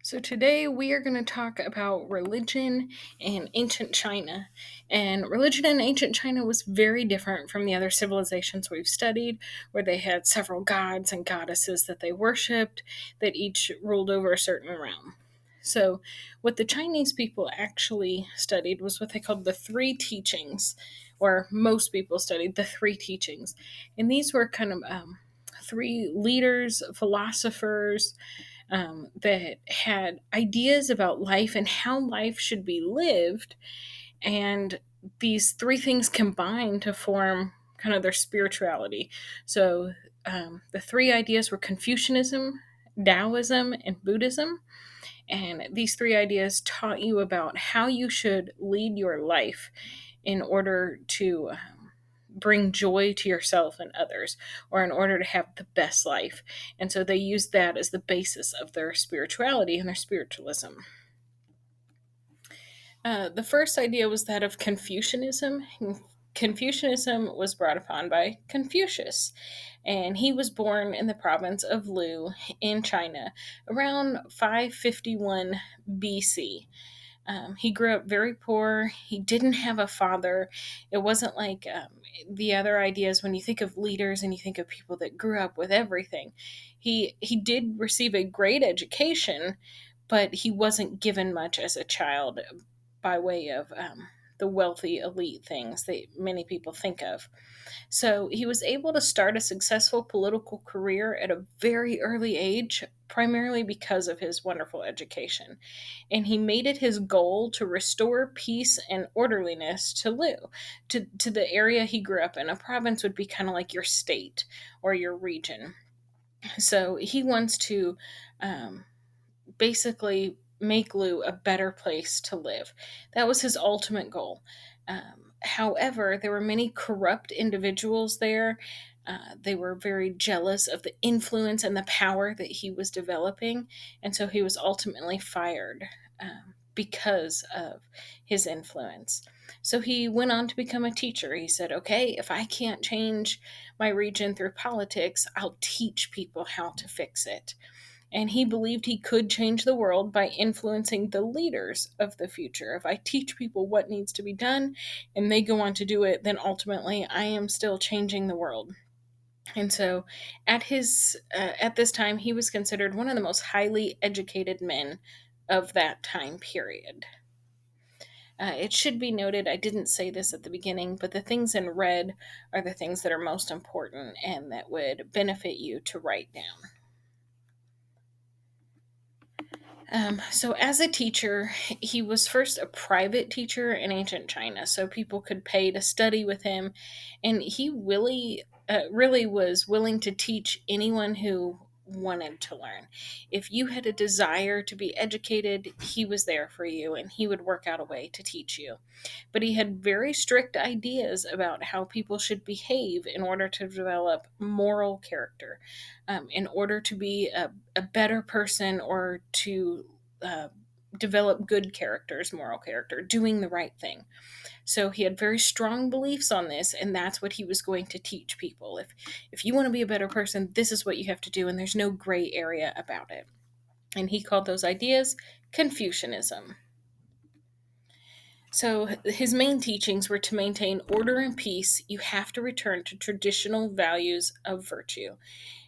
So, today we are going to talk about religion in ancient China. And religion in ancient China was very different from the other civilizations we've studied, where they had several gods and goddesses that they worshipped that each ruled over a certain realm. So, what the Chinese people actually studied was what they called the three teachings, or most people studied the three teachings. And these were kind of three leaders, philosophers, that had ideas about life and how life should be lived. And these three things combined to form kind of their spirituality. So the three ideas were Confucianism, Taoism, and Buddhism. And these three ideas taught you about how you should lead your life in order to bring joy to yourself and others, or in order to have the best life. And so they used that as the basis of their spirituality and their spiritualism. The first idea was that of Confucianism. Confucianism was brought upon by Confucius, and he was born in the province of Lu in China around 551 BC. He grew up very poor. He didn't have a father. It wasn't like the other ideas when you think of leaders and you think of people that grew up with everything. He did receive a great education, but he wasn't given much as a child by way of the wealthy elite things that many people think of. So he was able to start a successful political career at a very early age, primarily because of his wonderful education. And he made it his goal to restore peace and orderliness to Lu, to the area he grew up in. A province would be kind of like your state or your region. So he wants to um, basically make Lu a better place to live. That was his ultimate goal. However, there were many corrupt individuals there. They were very jealous of the influence and the power that he was developing, and so he was ultimately fired because of his influence. So he went on to become a teacher. He said, okay, if I can't change my region through politics, I'll teach people how to fix it. And he believed he could change the world by influencing the leaders of the future. If I teach people what needs to be done and they go on to do it, then ultimately I am still changing the world. And so at this time he was considered one of the most highly educated men of that time period. It should be noted, I didn't say this at the beginning, but the things in red are the things that are most important and that would benefit you to write down. So, as a teacher, he was first a private teacher in ancient China, so people could pay to study with him, and he really was willing to teach anyone who wanted to learn. If you had a desire to be educated, he was there for you, and he would work out a way to teach you. But he had very strict ideas about how people should behave in order to develop moral character, in order to be a better person or to uh, develop good characters, moral character, doing the right thing. So he had very strong beliefs on this, and that's what he was going to teach people. If you want to be a better person, this is what you have to do, and there's no gray area about it. And he called those ideas Confucianism. So his main teachings were to maintain order and peace, you have to return to traditional values of virtue.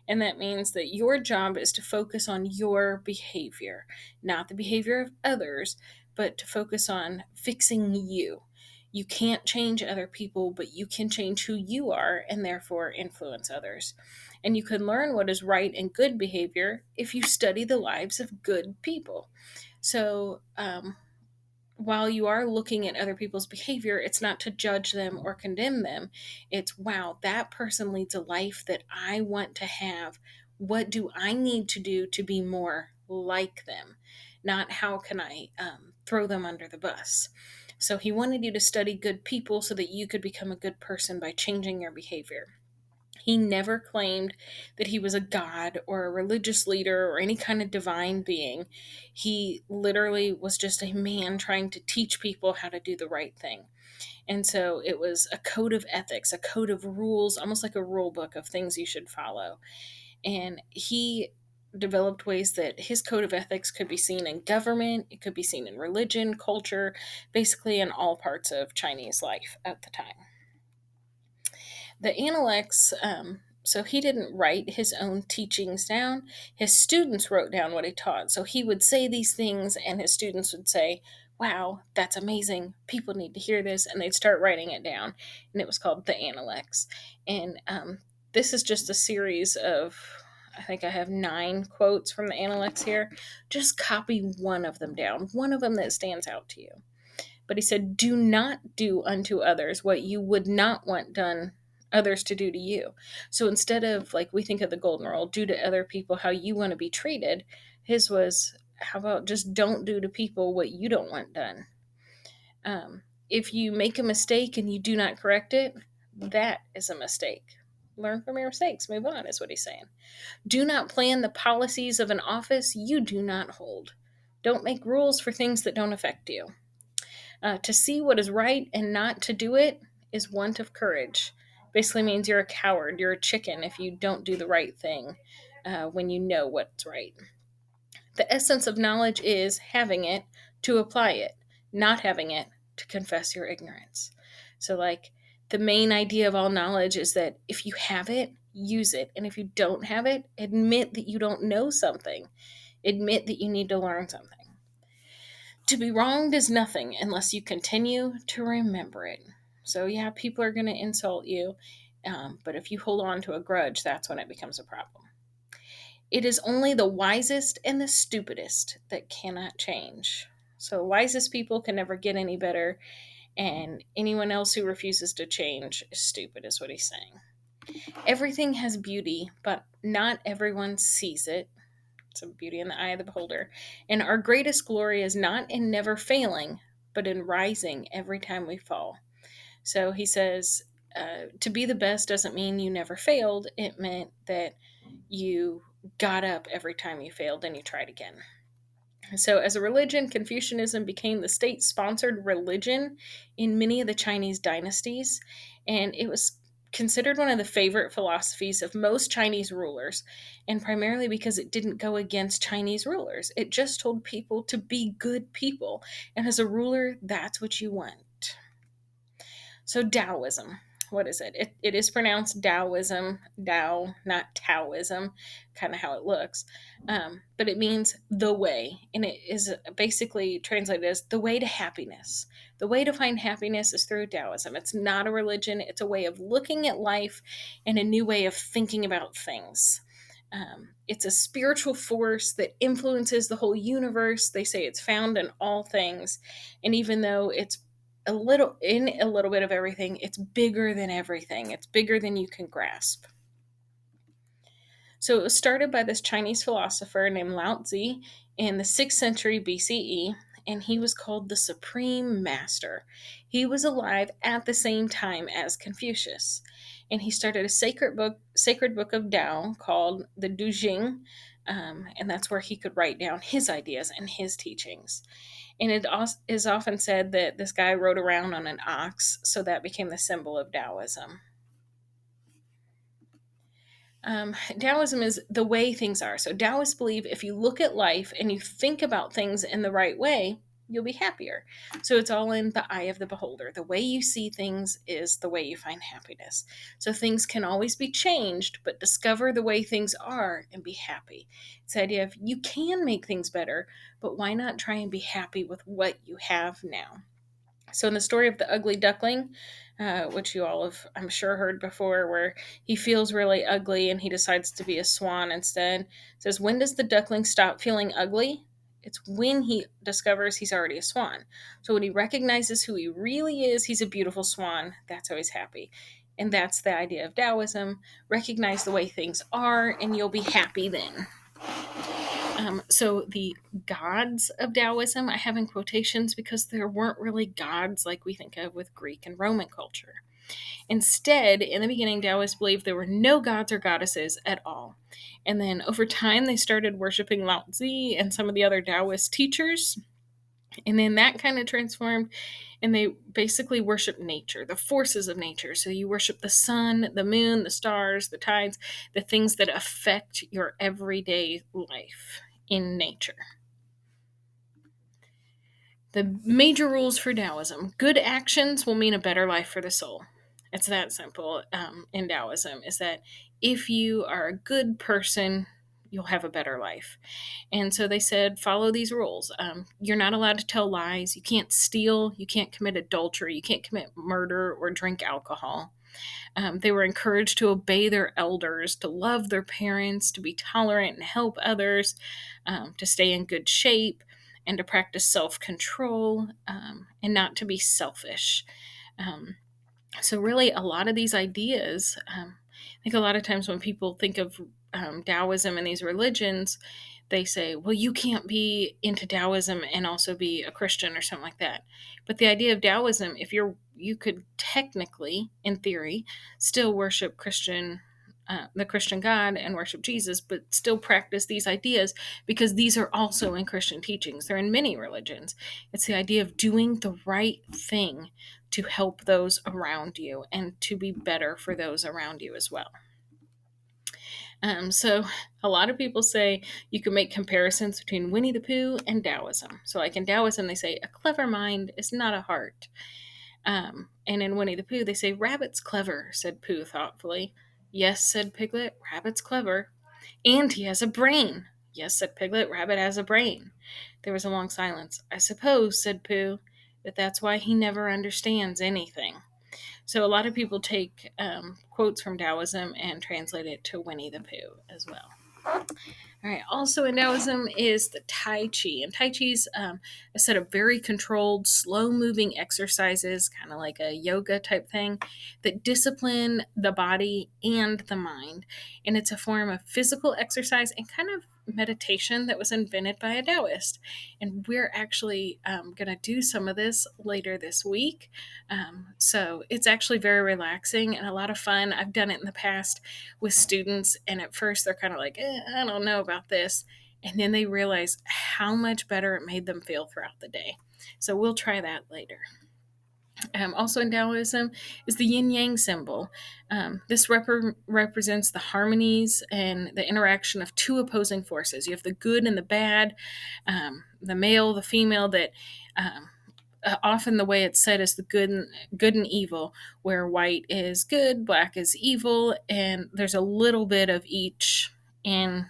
And that means that your job is to focus on your behavior, not the behavior of others, but to focus on fixing you. You can't change other people, but you can change who you are and therefore influence others. And you can learn what is right and good behavior if you study the lives of good people. So, while you are looking at other people's behavior, it's not to judge them or condemn them. It's, wow, that person leads a life that I want to have. What do I need to do to be more like them? Not how can I throw them under the bus. So he wanted you to study good people so that you could become a good person by changing your behavior. He never claimed that he was a god or a religious leader or any kind of divine being. He literally was just a man trying to teach people how to do the right thing. And so it was a code of ethics, a code of rules, almost like a rule book of things you should follow. And he developed ways that his code of ethics could be seen in government, it could be seen in religion, culture, basically in all parts of Chinese life at the time. The Analects, so he didn't write his own teachings down. His students wrote down what he taught. So he would say these things, and his students would say, "Wow, that's amazing. People need to hear this." And they'd start writing it down. And it was called the Analects. And this is just a series of, I think I have 9 quotes from the Analects here. Just copy one of them down, one of them that stands out to you. But he said, "Do not do unto others what you would not want done others to do to you." So instead of, like, we think of the golden rule, do to other people how you want to be treated, his was, how about just don't do to people what you don't want done? If you make a mistake and you do not correct it, that is a mistake. Learn from your mistakes, move on, is what he's saying. Do not plan the policies of an office you do not hold. Don't make rules for things that don't affect you. To see what is right and not to do it is want of courage. Basically means you're a coward, you're a chicken if you don't do the right thing when you know what's right. The essence of knowledge is having it to apply it, not having it to confess your ignorance. So, like, the main idea of all knowledge is that if you have it, use it. And if you don't have it, admit that you don't know something. Admit that you need to learn something. To be wronged is nothing unless you continue to remember it. So, yeah, people are going to insult you, but if you hold on to a grudge, that's when it becomes a problem. It is only the wisest and the stupidest that cannot change. So, wisest people can never get any better, and anyone else who refuses to change is stupid, is what he's saying. Everything has beauty, but not everyone sees it. It's a beauty in the eye of the beholder. And our greatest glory is not in never failing, but in rising every time we fall. So he says, to be the best doesn't mean you never failed. It meant that you got up every time you failed and you tried again. So, as a religion, Confucianism became the state sponsored religion in many of the Chinese dynasties, and it was considered one of the favorite philosophies of most Chinese rulers, and primarily because it didn't go against Chinese rulers. It just told people to be good people, and as a ruler, that's what you want. So, Taoism. What is it? It is pronounced Taoism, Tao, not Taoism, kind of how it looks. But it means the way, and it is basically translated as the way to happiness. The way to find happiness is through Taoism. It's not a religion, it's a way of looking at life and a new way of thinking about things. It's a spiritual force that influences the whole universe. They say it's found in all things. And even though it's a little bit of everything, it's bigger than everything. It's bigger than you can grasp. So it was started by this Chinese philosopher named Lao Tzu in the 6th century BCE, and he was called the Supreme Master. He was alive at the same time as Confucius, and he started a sacred book of Tao called the Du Jing, and that's where he could write down his ideas and his teachings. And it is often said that this guy rode around on an ox, so that became the symbol of Taoism. Taoism is the way things are. So Taoists believe if you look at life and you think about things in the right way, you'll be happier. So it's all in the eye of the beholder. The way you see things is the way you find happiness. So things can always be changed, but discover the way things are and be happy. It's the idea of you can make things better, but why not try and be happy with what you have now? So, in the story of the ugly duckling, which you all have, I'm sure, heard before, where he feels really ugly and he decides to be a swan instead, it says, when does the duckling stop feeling ugly? It's when he discovers he's already a swan. So, when he recognizes who he really is, he's a beautiful swan. That's how he's happy. And that's the idea of Taoism. Recognize the way things are, and you'll be happy then. So the gods of Taoism I have in quotations because there weren't really gods like we think of with Greek and Roman culture. Instead, in the beginning, Taoists believed there were no gods or goddesses at all. And then over time, they started worshiping Lao Tzu and some of the other Taoist teachers. And then that kind of transformed, and they basically worship nature, the forces of nature. So you worship the sun, the moon, the stars, the tides, the things that affect your everyday life in nature. The major rules for Taoism: good actions will mean a better life for the soul. It's that simple. In Taoism, is that if you are a good person, you'll have a better life. And so they said, follow these rules. You're not allowed to tell lies. You can't steal. You can't commit adultery. You can't commit murder or drink alcohol. They were encouraged to obey their elders, to love their parents, to be tolerant and help others, to stay in good shape, and to practice self control, and not to be selfish. Um, so, really, a lot of these ideas, I think a lot of times when people think of Taoism and these religions, they say, well, you can't be into Taoism and also be a Christian or something like that. But the idea of Taoism, if you could technically, in theory, still worship the Christian God and worship Jesus, but still practice these ideas, because these are also in Christian teachings. They're in many religions. It's the idea of doing the right thing to help those around you and to be better for those around you as well. So a lot of people say you can make comparisons between Winnie the Pooh and Taoism. So like in Taoism, they say a clever mind is not a heart. And in Winnie the Pooh, they say rabbit's clever, said Pooh thoughtfully. Yes, said Piglet, rabbit's clever. And he has a brain. Yes, said Piglet, rabbit has a brain. There was a long silence. I suppose, said Pooh, that that's why he never understands anything. So a lot of people take quotes from Taoism and translate it to Winnie the Pooh as well. All right. Also in Taoism is the Tai Chi, and Tai Chi is a set of very controlled, slow-moving exercises, kind of like a yoga type thing, that discipline the body and the mind. And it's a form of physical exercise and kind of meditation that was invented by a Taoist. And we're actually going to do some of this later this week. So it's actually very relaxing and a lot of fun. I've done it in the past with students, and at first they're kind of like, I don't know about this. And then they realize how much better it made them feel throughout the day. So we'll try that later. Also in Taoism is the yin yang symbol. This represents the harmonies and the interaction of two opposing forces. You have the good and the bad, the male, the female, that often the way it's said is the good and evil, where white is good, black is evil, and there's a little bit of each in.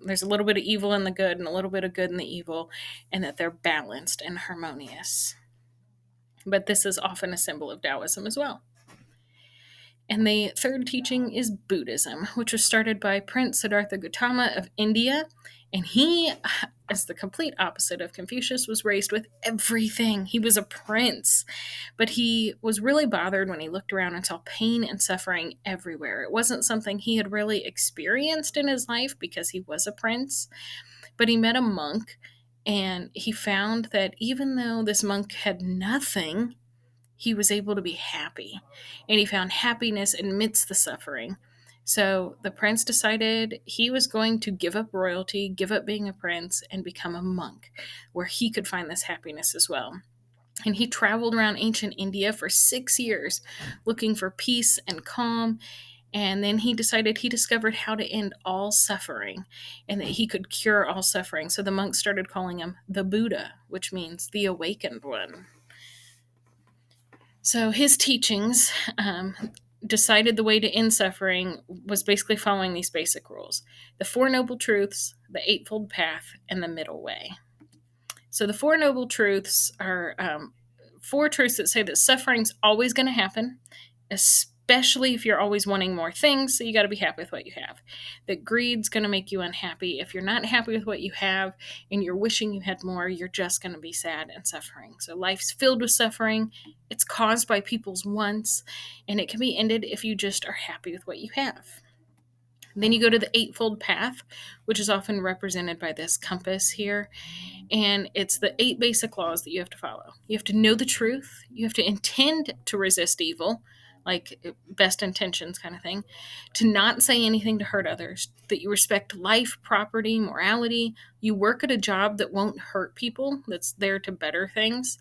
There's a little bit of evil in the good and a little bit of good in the evil, and that they're balanced and harmonious. But this is often a symbol of Taoism as well. And the third teaching is Buddhism, which was started by Prince Siddhartha Gautama of India. And he, as the complete opposite of Confucius, was raised with everything. He was a prince. But he was really bothered when he looked around and saw pain and suffering everywhere. It wasn't something he had really experienced in his life because he was a prince. But he met a monk, and he found that even though this monk had nothing, he was able to be happy, and he found happiness amidst the suffering. So the prince decided he was going to give up royalty, give up being a prince, and become a monk, where he could find this happiness as well. And he traveled around ancient India for 6 years looking for peace and calm. And then he discovered how to end all suffering and that he could cure all suffering. So the monks started calling him the Buddha, which means the awakened one. So his teachings decided the way to end suffering was basically following these basic rules: the Four Noble Truths, the Eightfold Path, and the Middle Way. So the Four Noble Truths are four truths that say that suffering's always going to happen, especially if you're always wanting more things, so you got to be happy with what you have. That greed's going to make you unhappy. If you're not happy with what you have and you're wishing you had more, you're just going to be sad and suffering. So life's filled with suffering. It's caused by people's wants, and it can be ended if you just are happy with what you have. Then you go to the Eightfold Path, which is often represented by this compass here. And it's the 8 basic laws that you have to follow. You have to know the truth. You have to intend to resist evil, like best intentions kind of thing, to not say anything to hurt others, that you respect life, property, morality, you work at a job that won't hurt people, that's there to better things,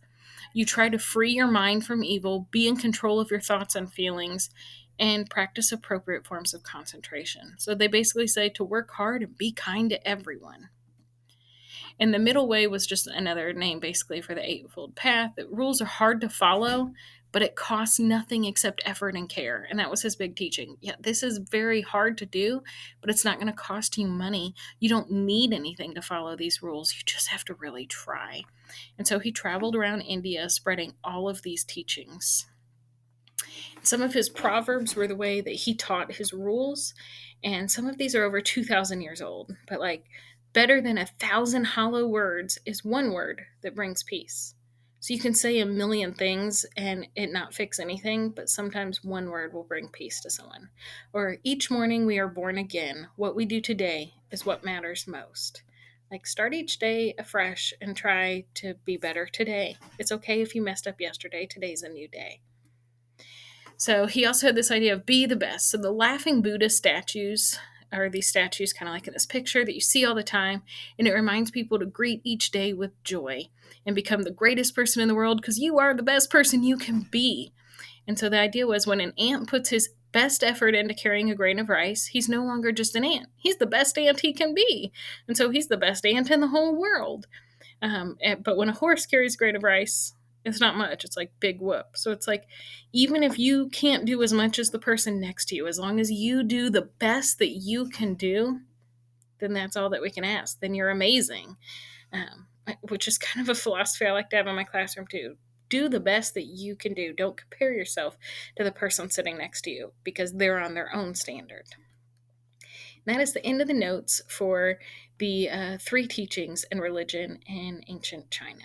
you try to free your mind from evil, be in control of your thoughts and feelings, and practice appropriate forms of concentration. So they basically say to work hard and be kind to everyone. And the middle way was just another name basically for the Eightfold Path. That rules are hard to follow, but it costs nothing except effort and care. And that was his big teaching. Yeah, this is very hard to do, but it's not going to cost you money. You don't need anything to follow these rules. You just have to really try. And so he traveled around India spreading all of these teachings. Some of his proverbs were the way that he taught his rules, and some of these are over 2,000 years old. But, like, better than 1,000 hollow words is one word that brings peace. So you can say a million things and it not fix anything, but sometimes one word will bring peace to someone. Or each morning we are born again. What we do today is what matters most. Like, start each day afresh and try to be better today. It's okay if you messed up yesterday. Today's a new day. So he also had this idea of be the best. So the laughing Buddha statues are these statues kind of like in this picture that you see all the time, and it reminds people to greet each day with joy and become the greatest person in the world because you are the best person you can be. And so the idea was when an ant puts his best effort into carrying a grain of rice, he's no longer just an ant. He's the best ant he can be. And so he's the best ant in the whole world. But when a horse carries a grain of rice, it's not much. It's like big whoop. So it's like, even if you can't do as much as the person next to you, as long as you do the best that you can do, then that's all that we can ask. Then you're amazing. Which is kind of a philosophy I like to have in my classroom too. Do the best that you can do. Don't compare yourself to the person sitting next to you because they're on their own standard. And that is the end of the notes for the three teachings in religion in ancient China.